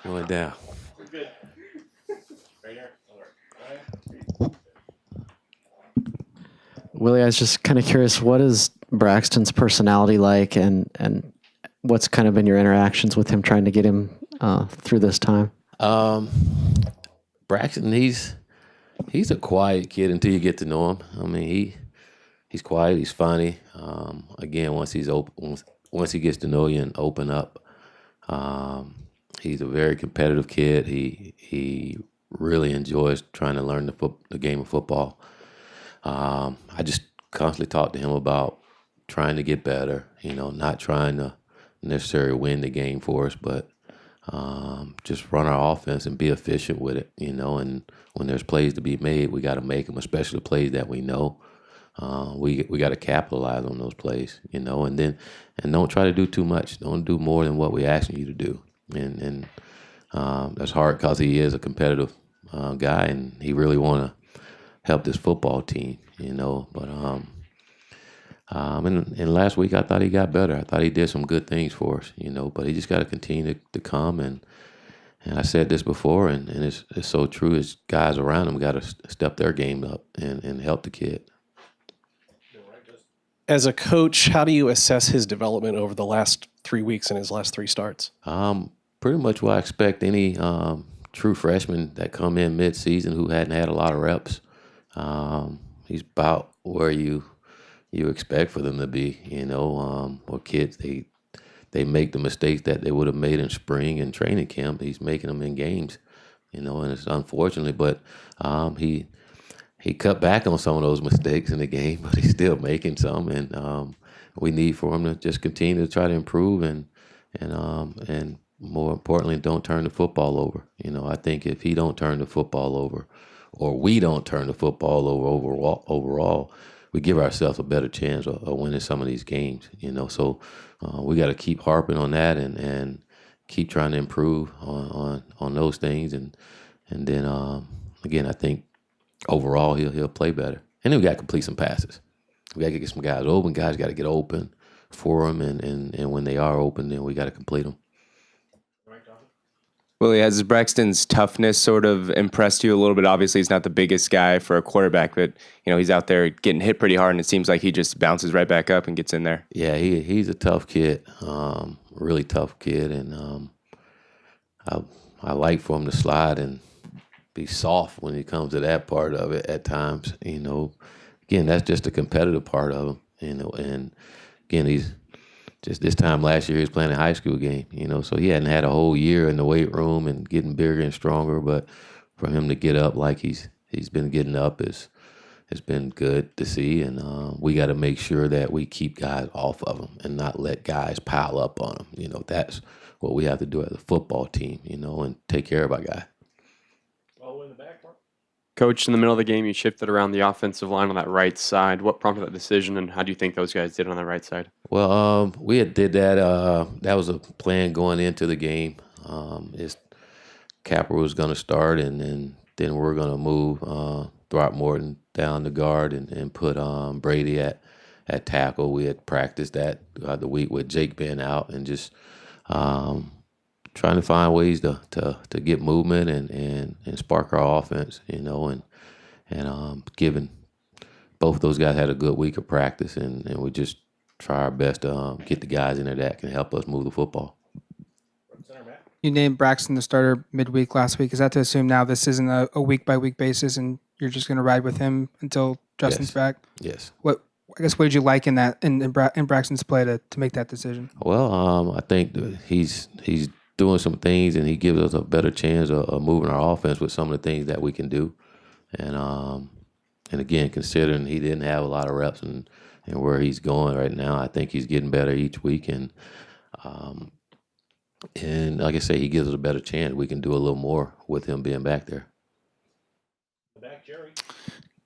Going down. Good. Right here. Willie, I was just kind of curious, what is Braxton's personality like, and what's kind of been your interactions with him trying to get him through this time? Um, Braxton, he's a quiet kid until you get to know him. I mean, he's quiet, he's funny. Again, once he's open, once he gets to know you and open up, he's a very competitive kid. He really enjoys trying to learn the game of football. I just constantly talk to him about trying to get better. Not trying to necessarily win the game for us, but just run our offense and be efficient with it. And when there's plays to be made, we got to make them, especially plays that we know. We got to capitalize on those plays, and don't try to do too much. Don't do more than what we're asking you to do. And that's hard because he is a competitive guy, and he really want to help this football team, But and last week I thought he got better. I thought he did some good things for us, But he just got to continue to come and I said this before, and it's so true. His guys around him got to step their game up and help the kid. As a coach, how do you assess his development over the last 3 weeks and his last 3 starts? Pretty much what I expect any true freshman that come in mid-season who hadn't had a lot of reps. He's about where you expect for them to be, or kids, they make the mistakes that they would have made in spring and training camp. He's making them in games, and it's unfortunately, but he cut back on some of those mistakes in the game, but he's still making some, and we need for him to just continue to try to improve and more importantly, don't turn the football over. I think if he don't turn the football over, or we don't turn the football over overall, we give ourselves a better chance of winning some of these games. So we got to keep harping on that and keep trying to improve on those things, and then again, I think overall he'll play better. And then we got to complete some passes. We got to get some guys open. Guys got to get open for them, and when they are open, then we got to complete them. Willie, has Braxton's toughness sort of impressed you a little bit? Obviously, he's not the biggest guy for a quarterback, but he's out there getting hit pretty hard, and it seems like he just bounces right back up and gets in there. Yeah, he's a tough kid, really tough kid, and I like for him to slide and be soft when it comes to that part of it at times. Again, that's just a competitive part of him. And again, he's just this time last year he was playing a high school game. So he hadn't had a whole year in the weight room and getting bigger and stronger. But for him to get up like he's been getting up has been good to see. And we got to make sure that we keep guys off of him and not let guys pile up on him. That's what we have to do as a football team. And take care of our guy. Coach, in the middle of the game, you shifted around the offensive line on that right side. What prompted that decision, and how do you think those guys did on the right side? Well, we did that. That was a plan going into the game. Capper was going to start, and then we're going to move Throckmorton down the guard and put Brady at tackle. We had practiced that the week with Jake being out, and just trying to find ways to get movement and spark our offense, and given both those guys had a good week of practice, and we just try our best to get the guys in there that can help us move the football. You named Braxton the starter midweek last week. Is that to assume now this isn't a week-by-week basis and you're just going to ride with him until Justin's back? Yes. What did you like in that in Braxton's play to make that decision? Well, I think he's doing some things, and he gives us a better chance of moving our offense with some of the things that we can do. And again, considering he didn't have a lot of reps and where he's going right now, I think he's getting better each week. And like I say, he gives us a better chance. We can do a little more with him being back there.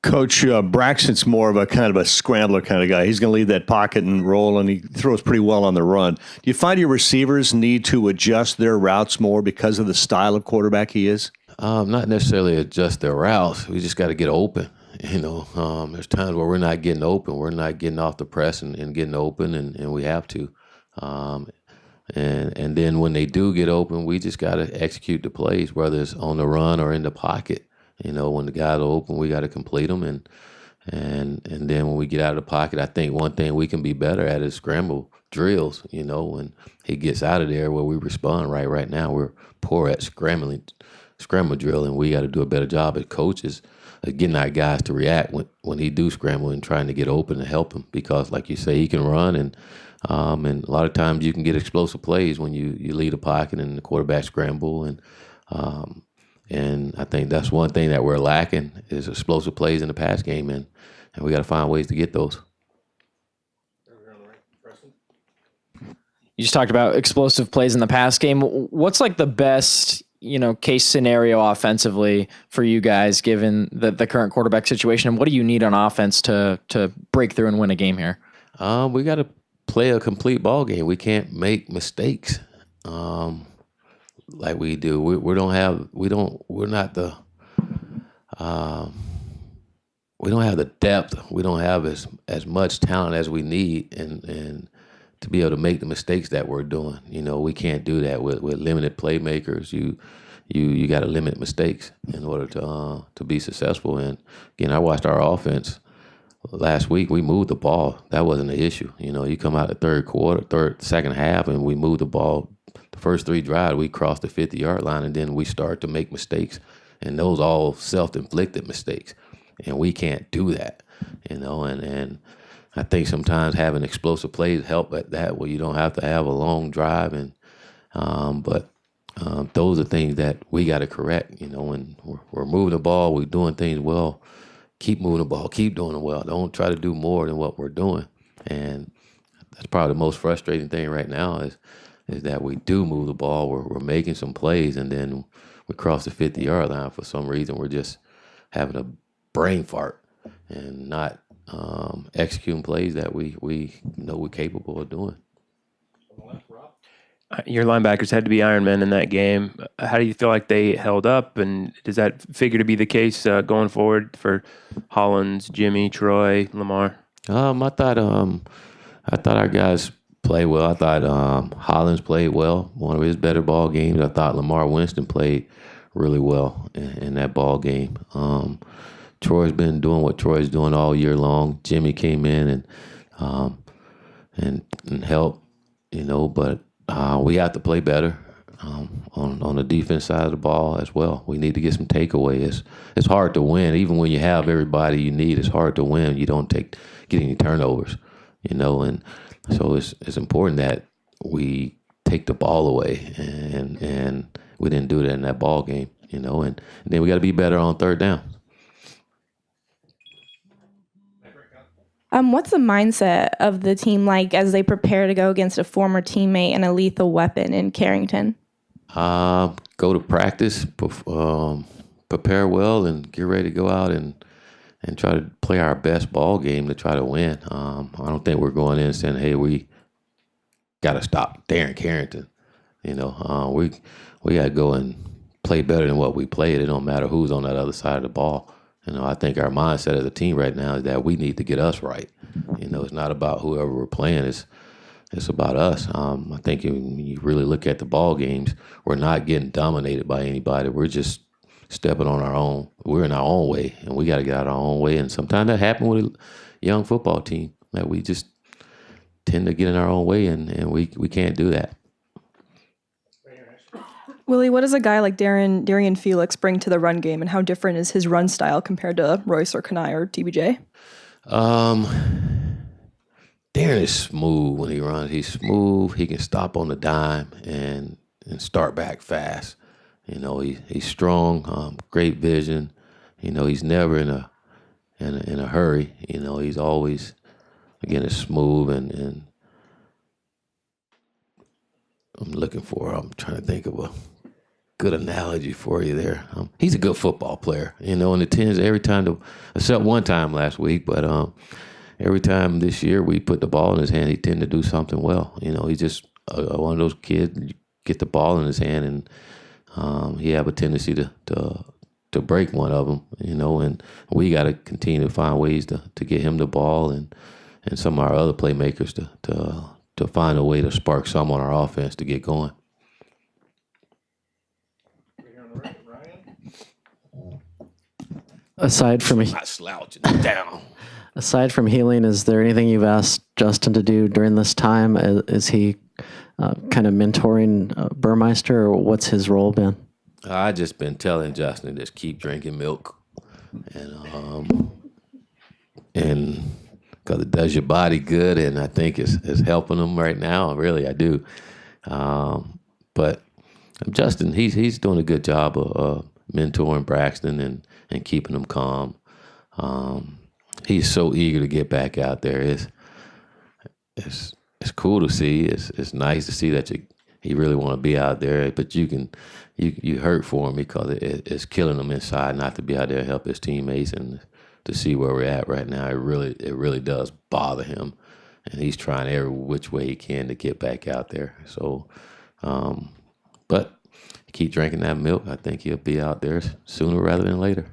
Coach, Braxton's more of a kind of a scrambler kind of guy. He's going to leave that pocket and roll, and he throws pretty well on the run. Do you find your receivers need to adjust their routes more because of the style of quarterback he is? Not necessarily adjust their routes. We just got to get open. There's times where we're not getting open. We're not getting off the press and getting open, and we have to. And then when they do get open, we just got to execute the plays, whether it's on the run or in the pocket. When the guys are open, we got to complete them. And then when we get out of the pocket, I think one thing we can be better at is scramble drills. When he gets out of there, where we respond right now, we're poor at scramble drill, and we got to do a better job as coaches of getting our guys to react when he do scramble and trying to get open and help him, because like you say, he can run, and a lot of times you can get explosive plays when you lead a pocket and the quarterback scramble, and I think that's one thing that we're lacking is explosive plays in the pass game, and we got to find ways to get those. You just talked about explosive plays in the pass game. What's like the best, case scenario offensively for you guys, given the current quarterback situation? And what do you need on offense to break through and win a game here? We got to play a complete ball game. We can't make mistakes like we do. We don't have the depth. We don't have as much talent as we need, and to be able to make the mistakes that we're doing. We can't do that with limited playmakers. You got to limit mistakes in order to be successful. And again, I watched our offense last week. We moved the ball. That wasn't an issue. You come out the second half, and we moved the ball. The first 3 drives, we crossed the 50-yard line, and then we start to make mistakes, and those all self-inflicted mistakes, and we can't do that. And I think sometimes having explosive plays help at that, where you don't have to have a long drive, but those are things that we got to correct. When we're moving the ball, we're doing things well. Keep moving the ball, keep doing it well. Don't try to do more than what we're doing. And that's probably the most frustrating thing right now is that we do move the ball. We're making some plays, and then we cross the 50-yard line. For some reason, we're just having a brain fart and not executing plays that we know we're capable of doing. Your linebackers had to be Iron Men in that game. How do you feel like they held up, and does that figure to be the case going forward for Hollins, Jimmy, Troy, Lamar? I thought our guys played well. I thought Hollins played well, one of his better ball games. I thought Lamar Winston played really well in that ball game. Troy's been doing what Troy's doing all year long. Jimmy came in and helped, but we have to play better on the defense side of the ball as well. We need to get some takeaways. It's hard to win, even when you have everybody you need. It's hard to win. You don't get any turnovers, and so it's important that we take the ball away, and we didn't do that in that ball game, and then we got to be better on third down. What's the mindset of the team like as they prepare to go against a former teammate and a lethal weapon in Carrington? Go to practice, prepare well, and get ready to go out and try to play our best ball game to try to win. I don't think we're going in saying, hey, we got to stop Darren Carrington. We got to go and play better than what we played. It don't matter who's on that other side of the ball. I think our mindset as a team right now is that we need to get us right. It's not about whoever we're playing. It's about us. I think when you really look at the ball games, we're not getting dominated by anybody. We're just stepping on our own. We're in our own way, and we got to get out our own way. And sometimes that happens with a young football team, that we just tend to get in our own way, and we can't do that. Willie, what does a guy like Darian Felix bring to the run game, and how different is his run style compared to Royce or Kanai or TBJ? Darren is smooth when he runs. He's smooth. He can stop on the dime and start back fast. He's strong, great vision. He's never in a hurry. He's always, again, is smooth and I'm trying to think of a good analogy for you there. He's a good football player, and it tends every time except one time last week, but every time this year we put the ball in his hand, he tend to do something well. He's just one of those kids. You get the ball in his hand, and he have a tendency to break one of them. And we got to continue to find ways to get him the ball and some of our other playmakers to find a way to spark some on our offense to get going. Aside from Not slouching down. aside from healing, is there anything you've asked Justin to do during this time? Is he kind of mentoring Burmeister, or what's his role been? I just been telling Justin just keep drinking milk, and because it does your body good, and I think it's helping him right now. Really, I do. But Justin, he's doing a good job of mentoring Braxton and keeping him calm. He's so eager to get back out there. It's cool to see. It's nice to see that he really want to be out there. But you hurt for him because it's killing him inside not to be out there to help his teammates and to see where we're at right now. It really does bother him, and he's trying every which way he can to get back out there. So, but keep drinking that milk. I think he'll be out there sooner rather than later.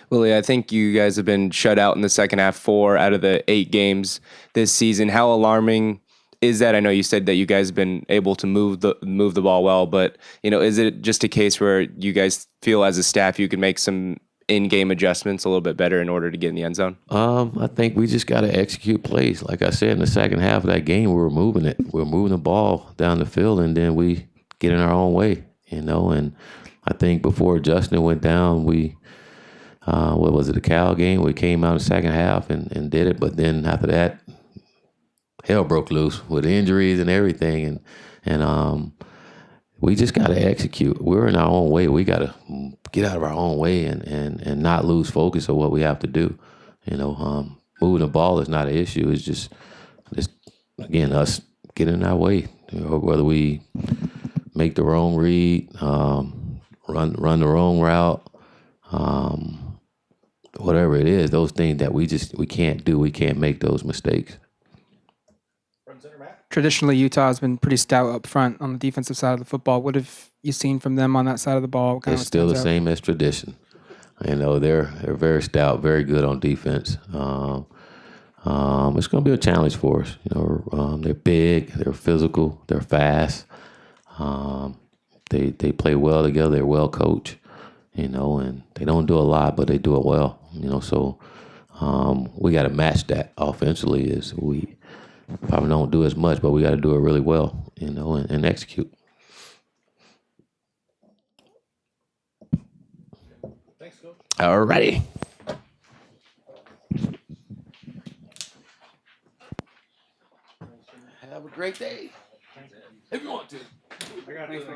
Willie, I think you guys have been shut out in the second half 4 out of the 8 games this season. How alarming is that? I know you said that you guys have been able to move the ball well, but is it just a case where you guys feel as a staff you can make some in-game adjustments a little bit better in order to get in the end zone? I think we just got to execute plays. Like I said, in the second half of that game, we were moving it. We were moving the ball down the field, and then we get in our own way, And I think before Justin went down, we what was it, the Cal game? We came out in the second half and did it. But then after that, hell broke loose with injuries and everything. And we just got to execute. We're in our own way. We got to get out of our own way and not lose focus of what we have to do. Moving the ball is not an issue. It's just again, us getting in our way. Whether we make the wrong read, run the wrong route, whatever it is, those things that we can't do. We can't make those mistakes. Traditionally, Utah has been pretty stout up front on the defensive side of the football. What have you seen from them on that side of the ball? What kind It's of still the stands out? same as tradition. They're very stout, very good on defense. It's going to be a challenge for us. They're big, they're physical, they're fast. They play well together. They're well coached. And they don't do a lot, but they do it well. So we got to match that offensively. Is we probably don't do as much, but we got to do it really well. And execute. Thanks, Coach. All righty. Have a great day. If you want to. I got it.